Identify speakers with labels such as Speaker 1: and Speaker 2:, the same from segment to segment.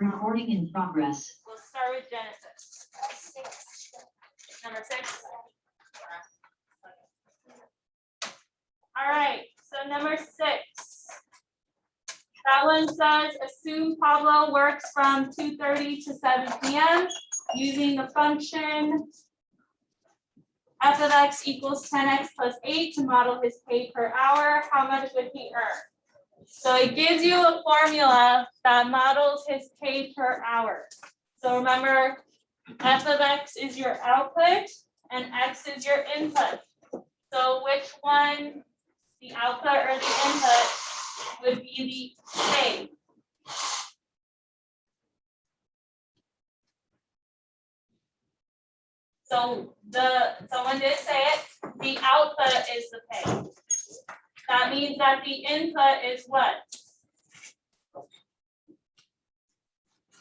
Speaker 1: Recording in progress.
Speaker 2: We'll start with Genesis. Number 6. All right, so number 6. That one says, assume Pablo works from 2:30 to 7 p.m. using the function f of x equals 10x plus 8 to model his pay per hour. How much would he earn? So it gives you a formula that models his pay per hour. So remember, f of x is your output and x is your input. So which one, the output or the input, would be the pay? So someone did say it, the output is the pay. That means that the input is what?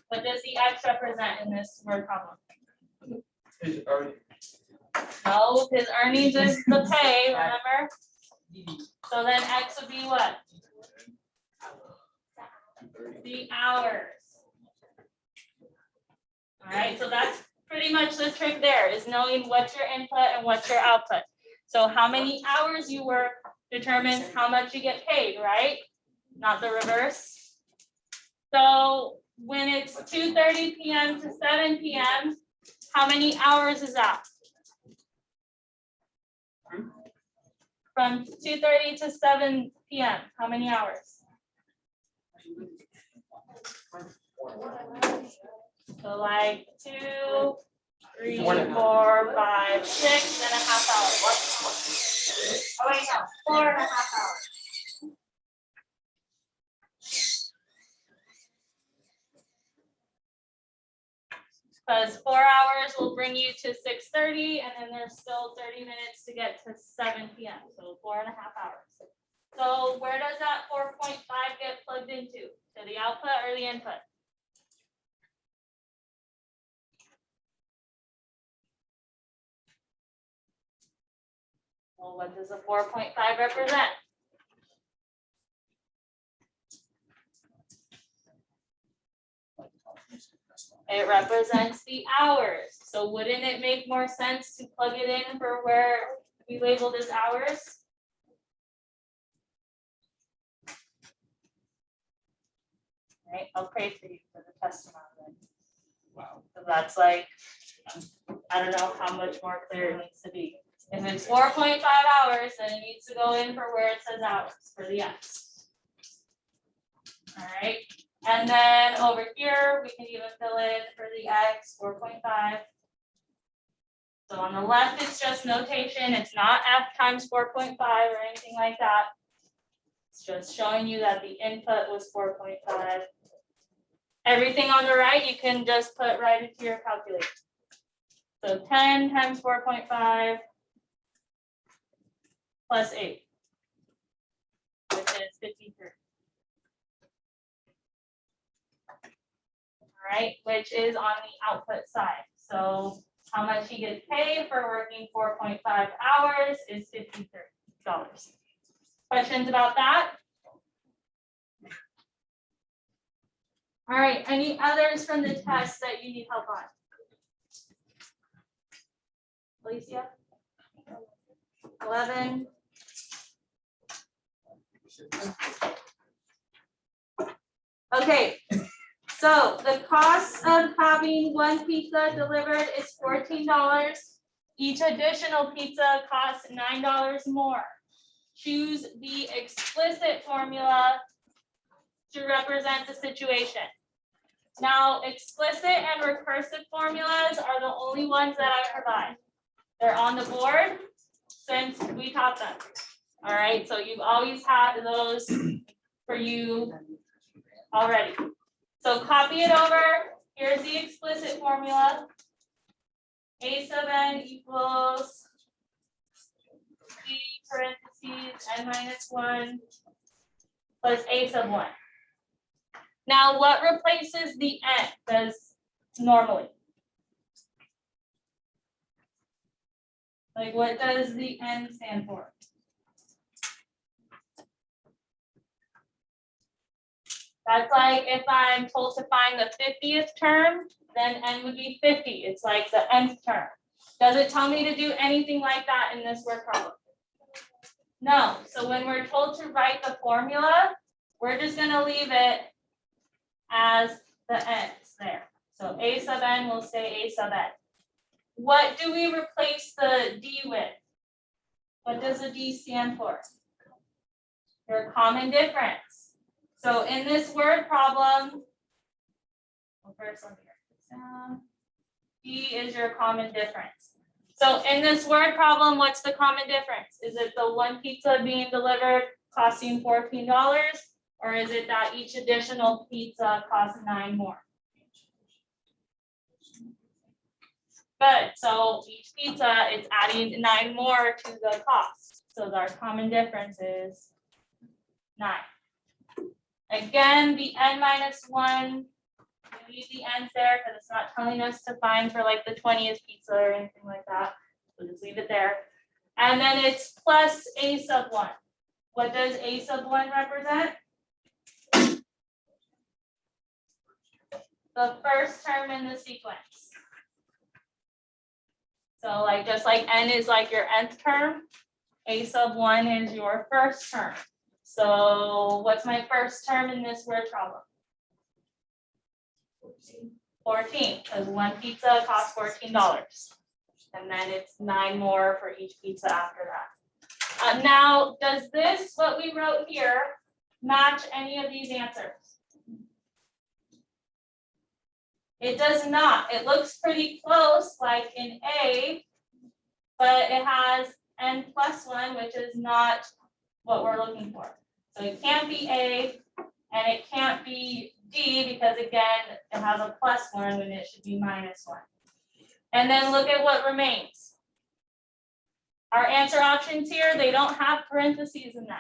Speaker 2: What does the x represent in this word problem?
Speaker 3: His earnings.
Speaker 2: No, his earnings is the pay, remember? So then x would be what? The hours. All right, so that's pretty much the trick there, is knowing what's your input and what's your output. So how many hours you work determines how much you get paid, right? Not the reverse. So when it's 2:30 p.m. to 7 p.m., how many hours is that? From 2:30 to 7 p.m., how many hours? So like 2, 3, 4, 5, 6 and a half hours. Oh wait, no, 4 and a half hours. Because 4 hours will bring you to 6:30, and then there's still 30 minutes to get to 7 p.m. So 4 and a half hours. So where does that 4.5 get plugged into? To the output or the input? Well, what does the 4.5 represent? It represents the hours. So wouldn't it make more sense to plug it in for where we labeled as hours? All right, I'll pray for you for the testimony. Wow. So that's like, I don't know how much more clear it needs to be. If it's 4.5 hours, then it needs to go in for where it says hours for the x. All right. And then over here, we can even fill in for the x, 4.5. So on the left, it's just notation. It's not f times 4.5 or anything like that. It's just showing you that the input was 4.5. Everything on the right, you can just put right into your calculator. So 10 times 4.5 plus 8, which is 53. All right, which is on the output side. So how much he gets paid for working 4.5 hours is $53. Questions about that? All right, any others from the test that you need help on? Alicia? 11. Okay, so the cost of having one pizza delivered is $14. Each additional pizza costs $9 more. Choose the explicit formula to represent the situation. Now, explicit and recursive formulas are the only ones that I provide. They're on the board since we taught them. All right, so you've always had those for you already. So copy it over. Here's the explicit formula. A sub n equals b parentheses n minus 1 plus a sub 1. Now, what replaces the n? Because normally, like, what does the n stand for? That's like if I'm told to find the 50th term, then n would be 50. It's like the nth term. Does it tell me to do anything like that in this word problem? No. So when we're told to write the formula, we're just going to leave it as the n's there. So a sub n will stay a sub n. What do we replace the d with? What does the d stand for? Your common difference. So in this word problem, well, first let me write this down. D is your common difference. So in this word problem, what's the common difference? Is it the one pizza being delivered costing $14, or is it that each additional pizza costs 9 more? Good. So each pizza, it's adding 9 more to the cost. So our common difference is 9. Again, the n minus 1, we leave the n's there because it's not telling us to find for like the 20th pizza or anything like that. So just leave it there. And then it's plus a sub 1. What does a sub 1 represent? The first term in the sequence. So like just like n is like your nth term, a sub 1 is your first term. So what's my first term in this word problem? 14, because one pizza costs $14. And then it's 9 more for each pizza after that. Now, does this, what we wrote here, match any of these answers? It does not. It looks pretty close, like in A, but it has n plus 1, which is not what we're looking for. So it can't be A, and it can't be D, because again, it has a plus 1 when it should be minus 1. And then look at what remains. Our answer options here, they don't have parentheses in them.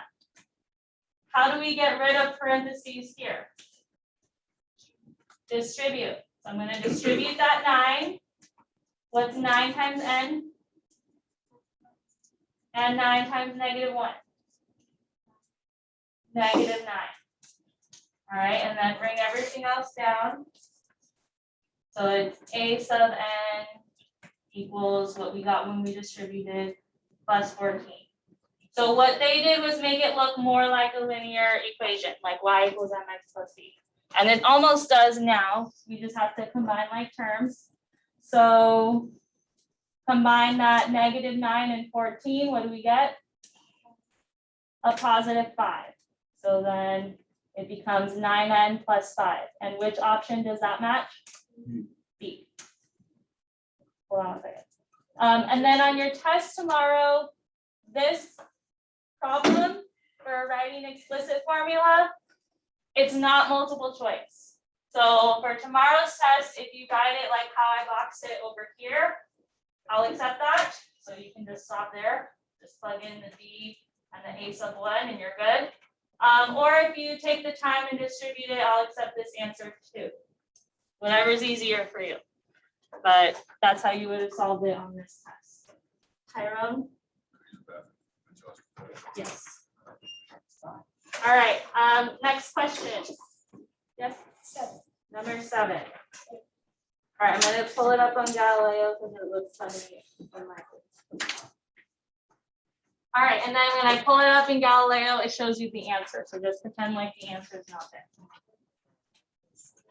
Speaker 2: How do we get rid of parentheses here? Distribute. So I'm going to distribute that 9. What's 9 times n? And 9 times negative 1. Negative 9. All right, and then bring everything else down. So it's a sub n equals what we got when we distributed plus 14. So what they did was make it look more like a linear equation, like y equals mx plus b. And it almost does now. We just have to combine like terms. So combine that negative 9 and 14. What do we get? A positive 5. So then it becomes 9n plus 5. And which option does that match? B. Hold on a second. And then on your test tomorrow, this problem for writing explicit formula, it's not multiple choice. So for tomorrow's test, if you write it like how I boxed it over here, I'll accept that. So you can just stop there, just plug in the D and the a sub 1 and you're good. Or if you take the time and distribute it, I'll accept this answer too. Whatever's easier for you. But that's how you would have solved it on this test. Tyrone? Yes. All right, next question. Yes, number 7. All right, I'm gonna pull it up on Galileo because it looks funny on my All right, and then when I pull it up in Galileo, it shows you the answer. So just pretend like the answer is not there.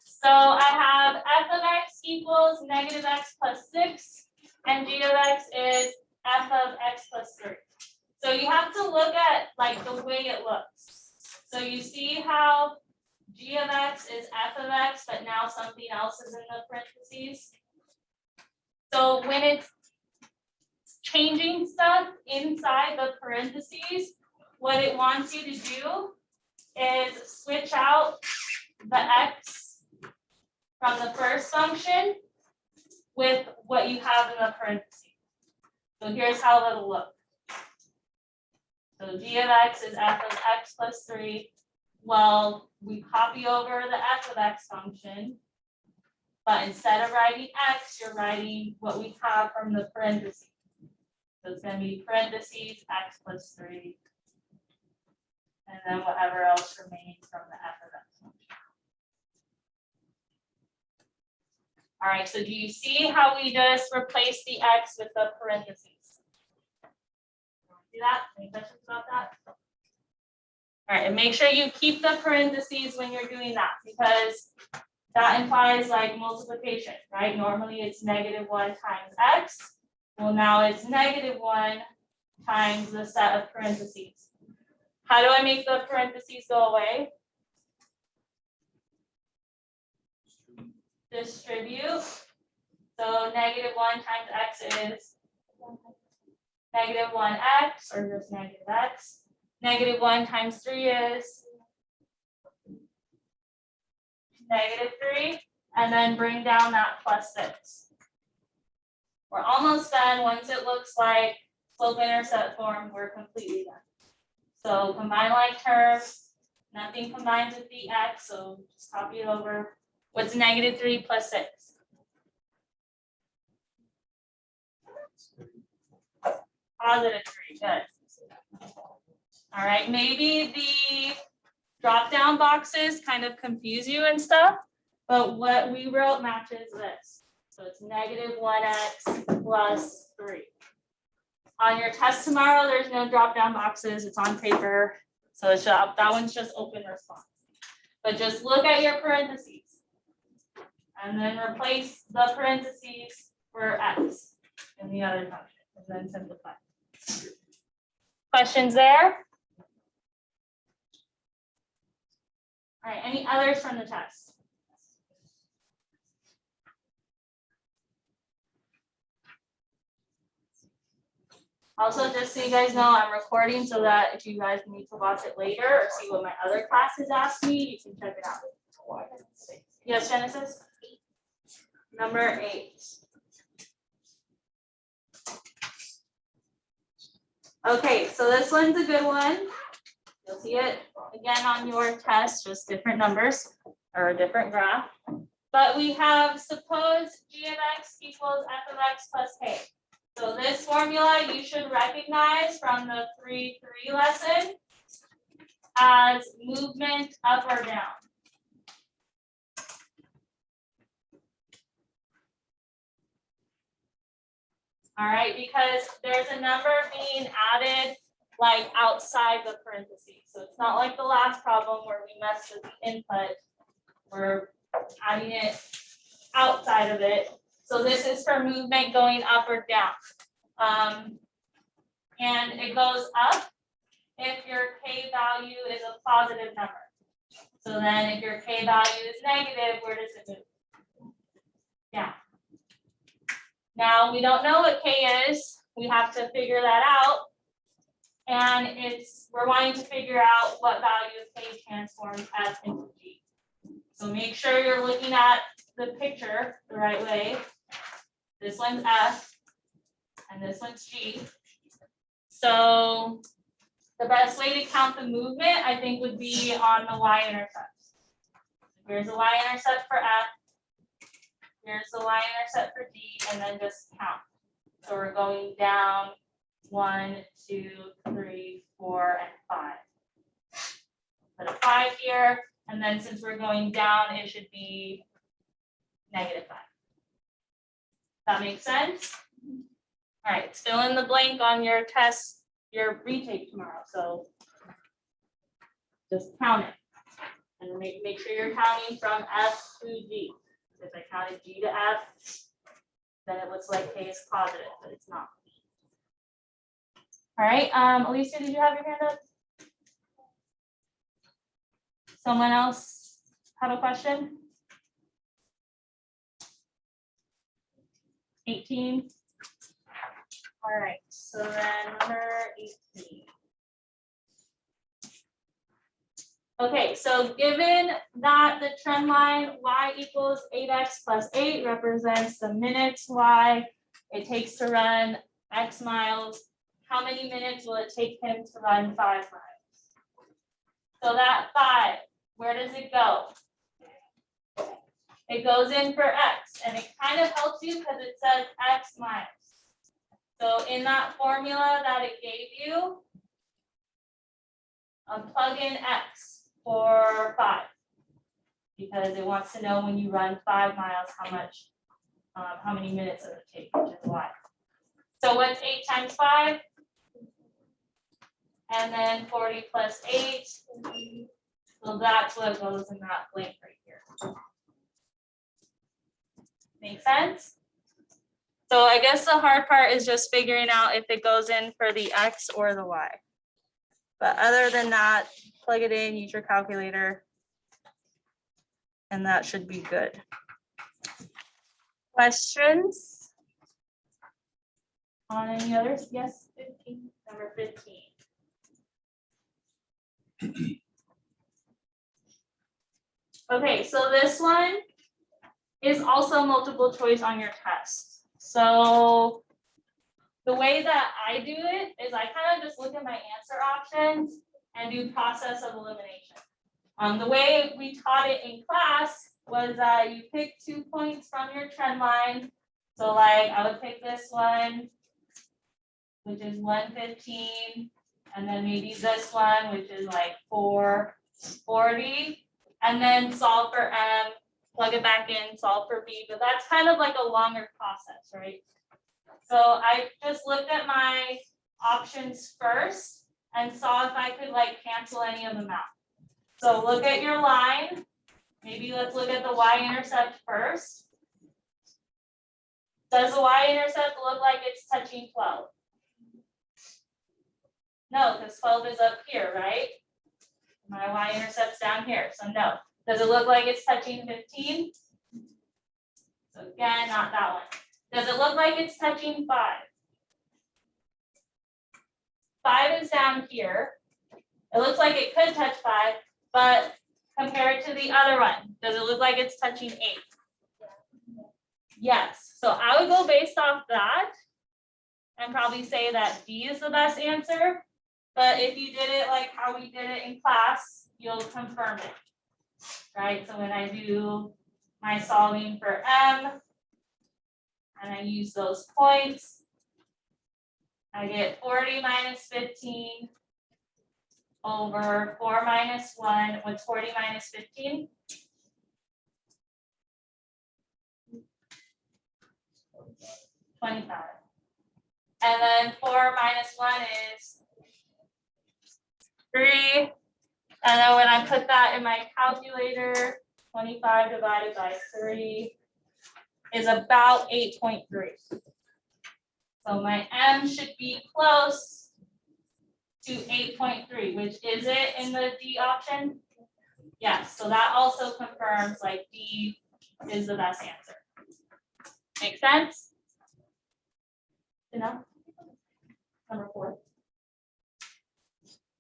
Speaker 2: So I have f of x equals negative x plus 6, and g of x is f of x plus 3. So you have to look at like the way it looks. So you see how g of x is f of x, but now something else is in the parentheses. So when it's changing stuff inside the parentheses, what it wants you to do is switch out the x from the first function with what you have in the parentheses. So here's how it'll look. So g of x is f of x plus 3. Well, we copy over the f of x function, but instead of writing x, you're writing what we have from the parentheses. So it's going to be parentheses x plus 3, and then whatever else remains from the f of x function. All right, so do you see how we just replace the X with the parentheses? See that? Any questions about that? All right, and make sure you keep the parentheses when you're doing that, because that implies like multiplication, right? Normally it's -1 times X. Well, now it's -1 times the set of parentheses. How do I make the parentheses go away? Distribute. So -1 times X is -1X, or just -X. -1 times 3 is -3, and then bring down that +6. We're almost done. Once it looks like slope-intercept form, we're completely done. So combine like terms, nothing combines with the X, so just copy it over. What's -3 plus 6? +3, good. All right, maybe the drop-down boxes kind of confuse you and stuff, but what we wrote matches this. So it's -1X plus 3. On your test tomorrow, there's no drop-down boxes, it's on paper. So it's just, that one's just open response. But just look at your parentheses. And then replace the parentheses for X in the other function, and then simplify. Questions there? All right, any others from the test? Also, just so you guys know, I'm recording so that if you guys need to watch it later or see what my other classes asked me, you can check it out. Yes, Genesis? Number 8. Okay, so this one's a good one. You'll see it again on your test, just different numbers or a different graph. But we have suppose g of x equals f of x plus k. So this formula you should recognize from the 3-3 lesson as movement up or down. All right, because there's a number being added like outside the parentheses. So it's not like the last problem where we messed with the input. We're adding it outside of it. So this is for movement going up or down. And it goes up if your k value is a positive number. So then if your k value is negative, where does it move? Down. Now we don't know what k is. We have to figure that out. And we're wanting to figure out what value of k transforms f into g. So make sure you're looking at the picture the right way. This one's f, and this one's g. So the best way to count the movement, I think, would be on the y-intercept. Here's the y-intercept for f. Here's the y-intercept for g, and then just count. So we're going down 1, 2, 3, 4, and 5. Put a 5 here, and then since we're going down, it should be -5. That makes sense? All right, fill in the blank on your test, your retake tomorrow. So just count it. And make sure you're counting from F to G. If I counted G to F, then it looks like K is positive, but it's not. All right, Alicia, did you have your hand up? Someone else have a question? 18. All right, so then number 18. Okay, so given that the trend line y equals 8x plus 8 represents the minutes y it takes to run x miles, how many minutes will it take him to run 5 miles? So that 5, where does it go? It goes in for x, and it kind of helps you because it says x miles. So in that formula that it gave you, plug in x for 5, because it wants to know when you run 5 miles how much how many minutes it would take, which is y. So what's 8 times 5? And then 40 plus 8. So that's what goes in that blank right here. Make sense? So I guess the hard part is just figuring out if it goes in for the x or the y. But other than that, plug it in, use your calculator, and that should be good. Questions on any others? Yes, 15, number 15. Okay, so this one is also multiple choice on your test. So the way that I do it is I kind of just look at my answer options and do process of elimination. The way we taught it in class was that you pick 2 points from your trend line. So like I would pick this one, which is 115, and then maybe this one, which is like 440, and then solve for M, plug it back in, solve for B, but that's kind of like a longer process, right? So I just looked at my options first and saw if I could like cancel any of them out. So look at your line. Maybe let's look at the y-intercept first. Does the y-intercept look like it's touching 12? No, because 12 is up here, right? My y-intercept's down here, so no. Does it look like it's touching 15? So again, not that one. Does it look like it's touching 5? 5 is down here. It looks like it could touch 5, but compared to the other one, does it look like it's touching 8? Yes. So I would go based off that and probably say that D is the best answer. But if you did it like how we did it in class, you'll confirm it. Right? So when I do my solving for M, and I use those points, I get 40 minus 15 over 4 minus 1. What's 40 minus 15? 25. And then 4 minus 1 is 3. And then when I put that in my calculator, 25 divided by 3 is about 8.3. So my M should be close to 8.3, which is it in the D option? Yes, so that also confirms like D is the best answer. Make sense? Enough? Number 4.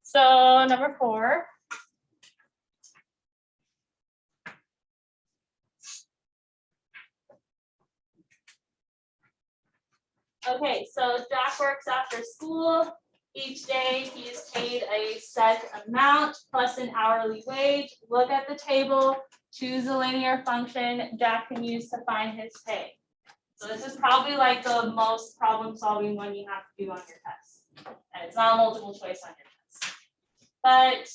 Speaker 2: So number 4. Okay, so Jack works after school. Each day he is paid a set amount plus an hourly wage. Look at the table, choose a linear function Jack can use to find his pay. So this is probably like the most problem solving one you have to do on your test. And it's not a multiple choice on your test. But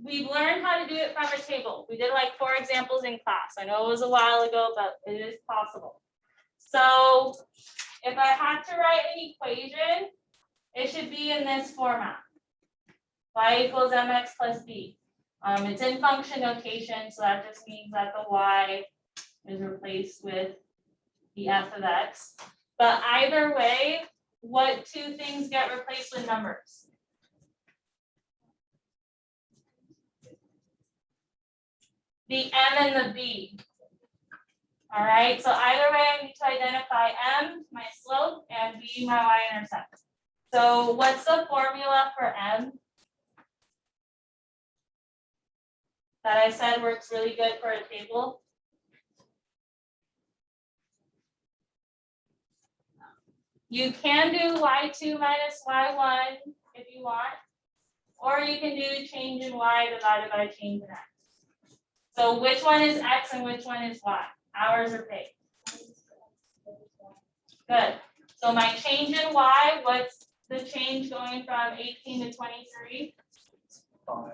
Speaker 2: we've learned how to do it from a table. We did like 4 examples in class. I know it was a while ago, but it is possible. So if I had to write an equation, it should be in this format. Y equals mx plus b. It's in function notation, so that just means that the y is replaced with the f of x. But either way, what 2 things get replaced with numbers? The m and the b. All right, so either way, I need to identify m, my slope, and b, my y-intercept. So what's the formula for m that I said works really good for a table? You can do y2 minus y1 if you want, or you can do change in y divided by change in x. So which one is x and which one is y? Hours or paid? Good. So my change in y, what's the change going from 18 to 23?
Speaker 3: 5.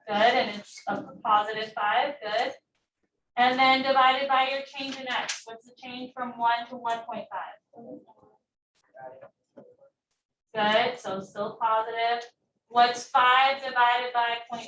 Speaker 2: Good, and it's a positive 5, good. And then divided by your change in x. What's the change from 1 to 1.5? Good, so still positive. What's 5 divided by 0.5?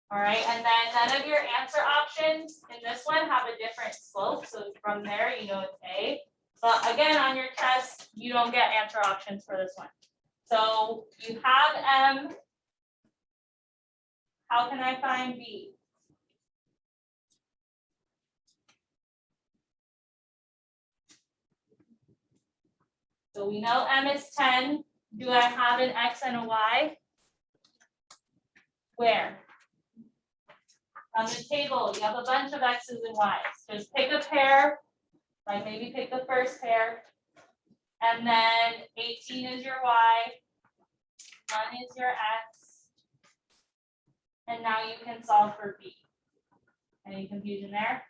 Speaker 2: All right, and then none of your answer options in this one have a different slope. So from there, you know it's A. But again, on your test, you don't get answer options for this one. So you have M. How can I find B? So we know M is 10. Do I have an X and a Y? Where? On the table, you have a bunch of X's and Y's. Just pick a pair, like maybe pick the first pair. And then 18 is your Y, 1 is your X. And now you can solve for B. Any confusion there?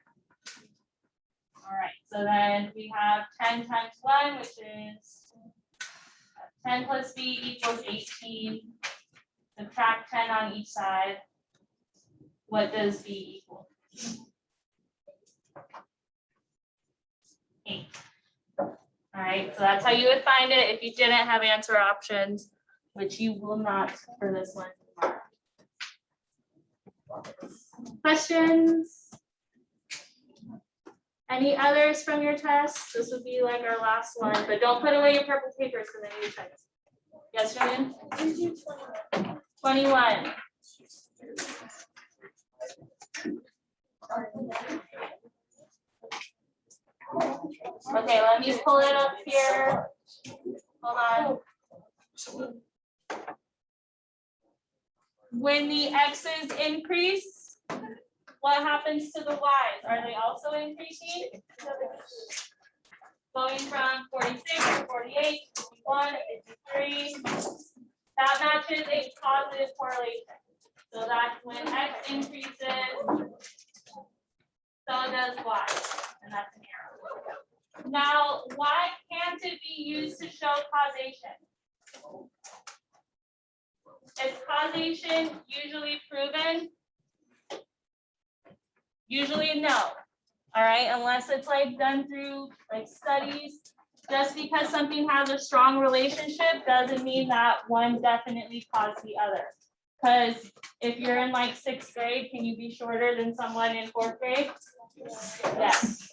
Speaker 2: All right, so then we have 10 times 1, which is 10 plus B equals 18. Subtract 10 on each side. What does B equal? 8. All right, so that's how you would find it if you didn't have answer options, which you will not for this one tomorrow. Questions? Any others from your test? This would be like our last one, but don't put away your purple papers because I need to check. Yes, Julian? 21. Okay, let me pull it up here. Hold on. When the x's increase, what happens to the y's? Are they also increasing? Going from 46 to 48, 51, 53. That matches a positive correlation. So that's when x increases, so does y, and that's an arrow. Now, why can't it be used to show causation? Is causation usually proven? Usually no. All right, unless it's like done through like studies. Just because something has a strong relationship doesn't mean that one definitely caused the other. Because if you're in like 6th grade, can you be shorter than someone in 4th grade? Yes.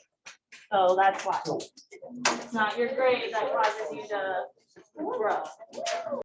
Speaker 2: So that's why. It's not your grade that causes you to grow.